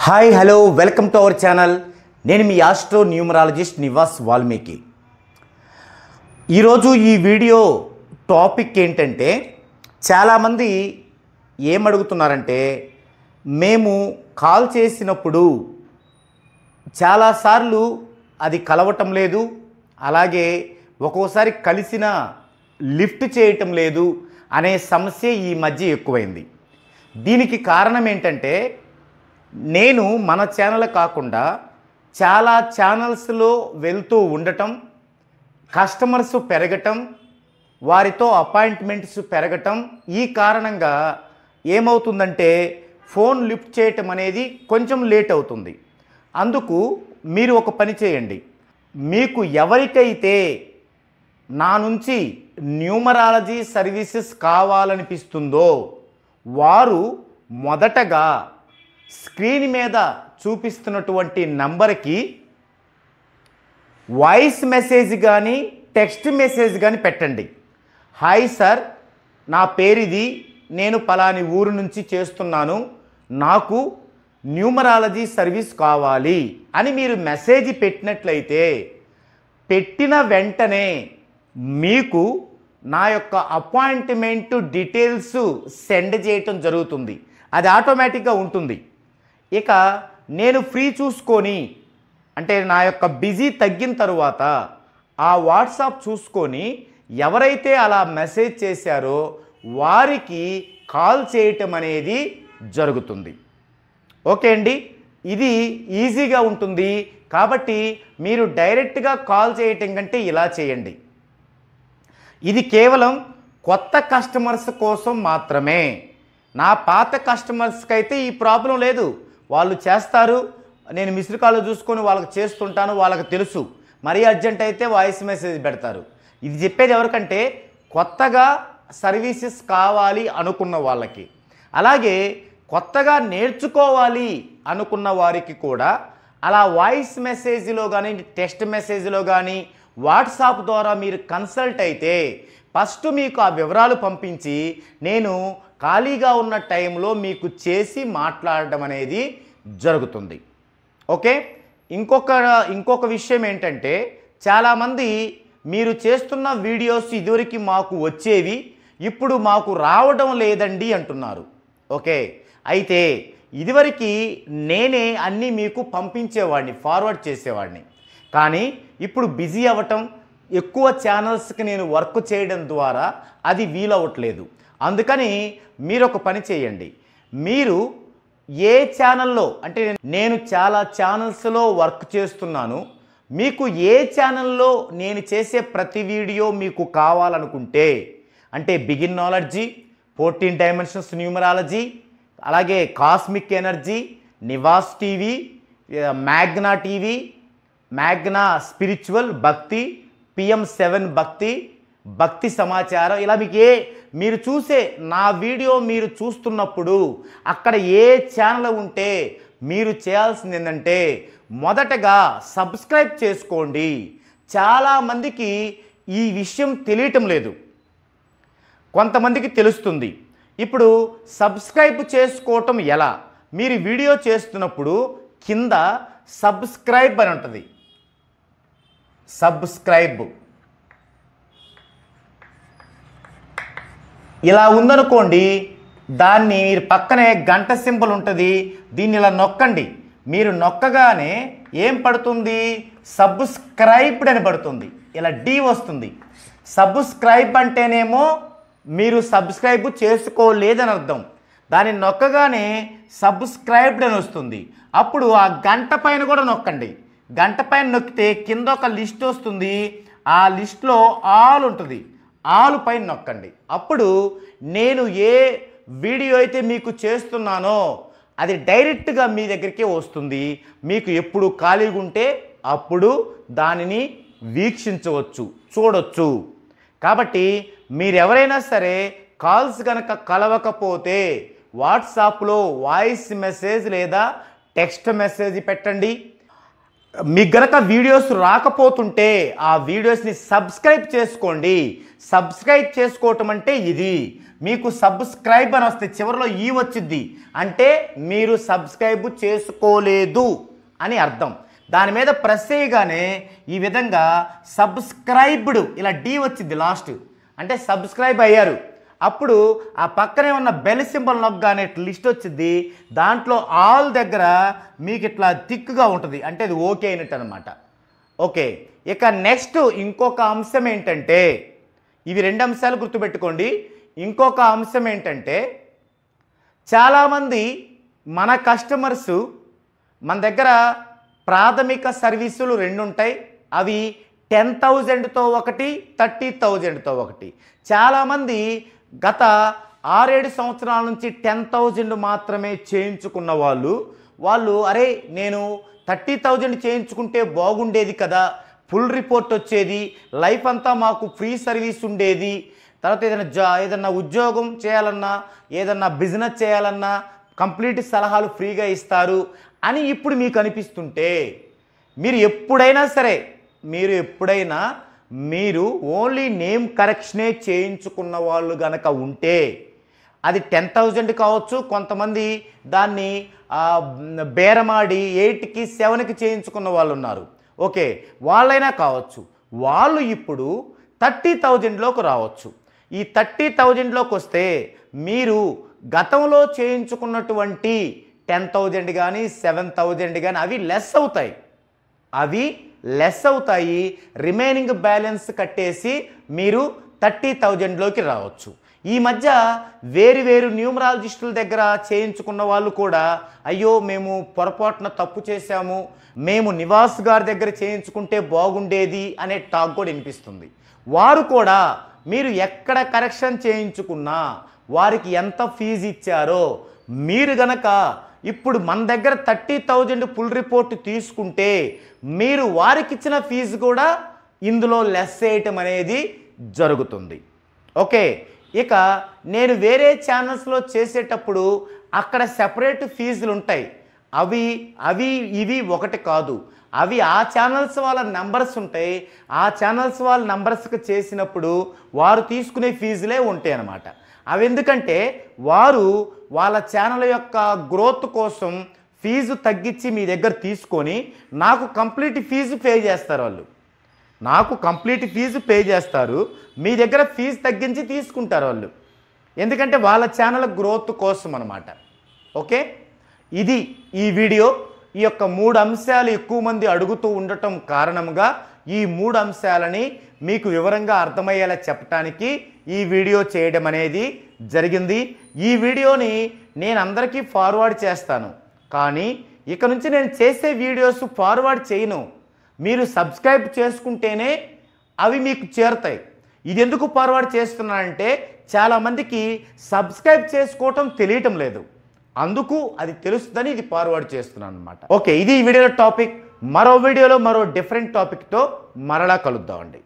Hi hello welcome to our channel. నేను మీ astro numerologist Nivas Valmiki. ఈరోజు ఈ వీడియో టాపిక్ ఏంటంటే, చాలామంది ఏమడుగుతున్నారంటే, మేము కాల్ చేసినప్పుడు చాలాసార్లు అది కలవటం లేదు, అలాగే ఒక్కోసారి కలిసిన లిఫ్ట్ చేయటం లేదు అనే సమస్య ఈ మధ్య ఎక్కువైంది. దీనికి కారణం ఏంటంటే, నేను మన ఛానల్ కాకుండా చాలా ఛానల్స్లో వెళ్తూ ఉండటం, కస్టమర్స్ పెరగటం, వారితో అపాయింట్మెంట్స్ పెరగటం, ఈ కారణంగా ఏమవుతుందంటే ఫోన్ లిఫ్ట్ చేయటం అనేది కొంచెం లేట్ అవుతుంది. అందుకు మీరు ఒక పని చేయండి. మీకు ఎవరికైతే నా నుంచి న్యూమరాలజీ సర్వీసెస్ కావాలనిపిస్తుందో వారు మొదటగా స్క్రీన్ మీద చూపిస్తున్నటువంటి నంబర్కి వాయిస్ మెసేజ్ కానీ టెక్స్ట్ మెసేజ్ కానీ పెట్టండి. హాయ్ సార్, నా పేరు ఇది, నేను పలాని ఊరు నుంచి చేస్తున్నాను, నాకు న్యూమరాలజీ సర్వీస్ కావాలి అని మీరు మెసేజ్ పెట్టినట్లయితే, పెట్టిన వెంటనే మీకు నా యొక్క అపాయింట్మెంట్ డీటెయిల్స్ సెండ్ చేయటం జరుగుతుంది. అది ఆటోమేటిక్గా ఉంటుంది. ఇక నేను ఫ్రీ చూసుకొని, అంటే నా యొక్క బిజీ తగ్గిన తరువాత ఆ వాట్సాప్ చూసుకొని ఎవరైతే అలా మెసేజ్ చేశారో వారికి కాల్ చేయటం అనేది జరుగుతుంది. ఓకే అండి, ఇది ఈజీగా ఉంటుంది. కాబట్టి మీరు డైరెక్ట్గా కాల్ చేయటం కంటే ఇలా చేయండి. ఇది కేవలం కొత్త కస్టమర్స్ కోసం మాత్రమే. నా పాత కస్టమర్స్కి అయితే ఈ ప్రాబ్లం లేదు, వాళ్ళు చేస్తారు, నేను మిస్డ్ కాల్ చూసుకొని వాళ్ళకి చేస్తుంటాను, వాళ్ళకి తెలుసు. మరీ అర్జెంట్ అయితే వాయిస్ మెసేజ్ పెడతారు. ఇది చెప్పేది ఎవరికంటే కొత్తగా సర్వీసెస్ కావాలి అనుకున్న వాళ్ళకి, అలాగే కొత్తగా నేర్చుకోవాలి అనుకున్న వారికి కూడా అలా వాయిస్ మెసేజ్లో కానీ టెక్స్ట్ మెసేజ్లో కానీ వాట్సాప్ ద్వారా మీరు కన్సల్ట్ అయితే ఫస్ట్ మీకు ఆ వివరాలు పంపించి నేను ఖాళీగా ఉన్న టైంలో మీకు చేసి మాట్లాడడం అనేది జరుగుతుంది. ఓకే, ఇంకొక విషయం ఏంటంటే, చాలామంది మీరు చేస్తున్న వీడియోస్ ఇదివరకు మాకు వచ్చేవి, ఇప్పుడు మాకు రావడం లేదండి అంటున్నారు. ఓకే, అయితే ఇదివరకు నేనే అన్నీ మీకు పంపించేవాడిని, ఫార్వర్డ్ చేసేవాడిని. కానీ ఇప్పుడు బిజీ అవ్వటం, ఎక్కువ ఛానల్స్కి నేను వర్క్ చేయడం ద్వారా అది వీలవ్వట్లేదు. అందుకని మీరు ఒక పని చేయండి. మీరు ఏ ఛానల్లో, అంటే నేను చాలా ఛానల్స్లో వర్క్ చేస్తున్నాను, మీకు ఏ ఛానల్లో నేను చేసే ప్రతి వీడియో మీకు కావాలనుకుంటే, అంటే బిగిన్ నాలెడ్జీ, 14 డైమెన్షన్స్ న్యూమరాలజీ, అలాగే cosmic energy, Nivas TV, Magna TV, Magna spiritual భక్తి, PM7 భక్తి, భక్తి సమాచారం, ఇలా మీకు మీరు చూసే నా వీడియో మీరు చూస్తున్నప్పుడు అక్కడ ఏ ఛానల్ ఉంటే మీరు చేయాల్సింది ఏంటంటే మొదటగా సబ్స్క్రైబ్ చేసుకోండి. చాలామందికి ఈ విషయం తెలియటం లేదు, కొంతమందికి తెలుస్తుంది. ఇప్పుడు సబ్స్క్రైబ్ చేసుకోవటం ఎలా? మీరు వీడియో చేస్తున్నప్పుడు కింద సబ్స్క్రైబ్ అని ఉంటుంది. సబ్స్క్రైబ్ ఇలా ఉందనుకోండి, దాన్ని మీరు పక్కనే గంట సింబల్ ఉంటుంది, దీన్ని ఇలా నొక్కండి. మీరు నొక్కగానే ఏం పడుతుంది? సబ్స్క్రైబ్డ్ అని పడుతుంది, ఇలా డి వస్తుంది. సబ్స్క్రైబ్ అంటేనేమో మీరు సబ్స్క్రైబ్ చేసుకోలేదని అర్థం. దాన్ని నొక్కగానే సబ్స్క్రైబ్డ్ అని వస్తుంది. అప్పుడు ఆ గంట పైన కూడా నొక్కండి. గంట పైన నొక్కితే కింద ఒక లిస్ట్ వస్తుంది, ఆ లిస్ట్లో ఆల్ ఉంటుంది, ఆల్ పైన నొక్కండి. అప్పుడు నేను ఏ వీడియో అయితే మీకు చేస్తున్నానో అది డైరెక్ట్గా మీ దగ్గరికి వస్తుంది. మీకు ఎప్పుడు ఖాళీగా ఉంటే అప్పుడు దానిని వీక్షించవచ్చు, చూడొచ్చు. కాబట్టి మీరు ఎవరైనా సరే కాల్స్ కనుక కలవకపోతే వాట్సాప్లో వాయిస్ మెసేజ్ లేదా టెక్స్ట్ మెసేజ్ పెట్టండి. మీకు గనక వీడియోస్ రాకపోతుంటే ఆ వీడియోస్ని సబ్స్క్రైబ్ చేసుకోండి. సబ్స్క్రైబ్ చేసుకోవటం అంటే ఇది. మీకు సబ్స్క్రైబ్ అని వస్తే చివరిలో ఈ వచ్చింది అంటే మీరు సబ్స్క్రైబ్ చేసుకోలేదు అని అర్థం. దాని మీద ప్రెస్ చేయగానే ఈ విధంగా సబ్స్క్రైబ్డ్ ఇలా డి వచ్చింది లాస్ట్, అంటే సబ్స్క్రైబ్ అయ్యారు. అప్పుడు ఆ పక్కనే ఉన్న బెల్ సింబల్ నొక్కగానే లిస్ట్ వచ్చింది. దాంట్లో ఆల్ దగ్గర మీకు ఇట్లా థిక్గా ఉంటుంది, అంటే అది ఓకే అయినట్టు అనమాట. ఓకే, ఇక నెక్స్ట్ ఇంకొక అంశం ఏంటంటే, ఇవి 2 అంశాలు గుర్తుపెట్టుకోండి. ఇంకొక అంశం ఏంటంటే, చాలామంది మన కస్టమర్స్ మన దగ్గర ప్రాథమిక సర్వీసులు 2 ఉంటాయి. అవి 10,000తో ఒకటి, 30,000తో ఒకటి. చాలామంది గత 6-7 సంవత్సరాల నుంచి 10,000 మాత్రమే చేయించుకున్న వాళ్ళు అరే నేను 30,000 చేయించుకుంటే బాగుండేది కదా, ఫుల్ రిపోర్ట్ వచ్చేది, లైఫ్ అంతా మాకు ఫ్రీ సర్వీస్ ఉండేది, తర్వాత ఏదైనా ఉద్యోగం చేయాలన్నా ఏదన్నా బిజినెస్ చేయాలన్నా కంప్లీట్ సలహాలు ఫ్రీగా ఇస్తారు అని ఇప్పుడు మీకు అనిపిస్తుంటే, మీరు ఎప్పుడైనా మీరు ఓన్లీ నేమ్ కరెక్షనే చేయించుకున్న వాళ్ళు గనక ఉంటే అది 10,000 కావచ్చు. కొంతమంది దాన్ని బేరమాడి 8కి 7కి చేయించుకున్న వాళ్ళు ఉన్నారు. ఓకే, వాళ్ళైనా కావచ్చు. వాళ్ళు ఇప్పుడు 30,000లోకి రావచ్చు. ఈ 30,000లోకి వస్తే మీరు గతంలో చేయించుకున్నటువంటి 10,000 కానీ 7,000 కానీ అవి లెస్ అవుతాయి. రిమైనింగ్ బ్యాలెన్స్ కట్టేసి మీరు 30,000లోకి రావచ్చు. ఈ మధ్య వేరు న్యూమరాలజిస్టుల దగ్గర చేయించుకున్న వాళ్ళు కూడా అయ్యో మేము పొరపాటున తప్పు చేశాము, మేము నివాస్ గారి దగ్గర చేయించుకుంటే బాగుండేది అనే టాక్ కూడా వినిపిస్తుంది. వారు కూడా మీరు ఎక్కడ కరెక్షన్ చేయించుకున్నా వారికి ఎంత ఫీజు ఇచ్చారో మీరు గనక ఇప్పుడు మన దగ్గర 30,000 ఫుల్ రిపోర్ట్ తీసుకుంటే మీరు వారికి ఇచ్చిన ఫీజు కూడా ఇందులో లెస్ చేయటం అనేది జరుగుతుంది. ఓకే, ఇక నేను వేరే ఛానల్స్లో చేసేటప్పుడు అక్కడ సెపరేట్ ఫీజులు ఉంటాయి. ఇవి ఒకటి కాదు. అవి ఆ ఛానల్స్ వాళ్ళ నెంబర్స్ ఉంటాయి. ఆ ఛానల్స్ వాళ్ళ నెంబర్స్కి చేసినప్పుడు వారు తీసుకునే ఫీజులే ఉంటాయి అన్నమాట. అవి ఎందుకంటే వారు వాళ్ళ ఛానల్ యొక్క గ్రోత్ కోసం ఫీజు తగ్గించి మీ దగ్గర తీసుకొని నాకు కంప్లీట్ ఫీజు పే చేస్తారు. మీ దగ్గర ఫీజు తగ్గించి తీసుకుంటారు వాళ్ళు, ఎందుకంటే వాళ్ళ ఛానల్ గ్రోత్ కోసం అన్నమాట. ఓకే, ఇది ఈ వీడియో. ఈ యొక్క 3 అంశాలు ఎక్కువ మంది అడుగుతూ ఉండటం కారణంగా ఈ 3 అంశాలని మీకు వివరంగా అర్థమయ్యేలా చెప్పడానికి ఈ వీడియో చేయడం అనేది జరిగింది. ఈ వీడియోని నేను అందరికీ ఫార్వర్డ్ చేస్తాను, కానీ ఇక నుంచి నేను చేసే వీడియోస్ ఫార్వర్డ్ చేయను. మీరు సబ్స్క్రైబ్ చేసుకుంటేనే అవి మీకు చేరుతాయి. ఇది ఎందుకు ఫార్వర్డ్ చేస్తున్నానంటే చాలామందికి సబ్స్క్రైబ్ చేసుకోవటం తెలియటం లేదు, అందుకు అది తెలుస్తుందని ఇది ఫార్వర్డ్ చేస్తున్నాను అనమాట. ఓకే, ఇది ఈ వీడియోలో టాపిక్. మరో వీడియోలో మరో డిఫరెంట్ టాపిక్తో మరలా కలుద్దామండి.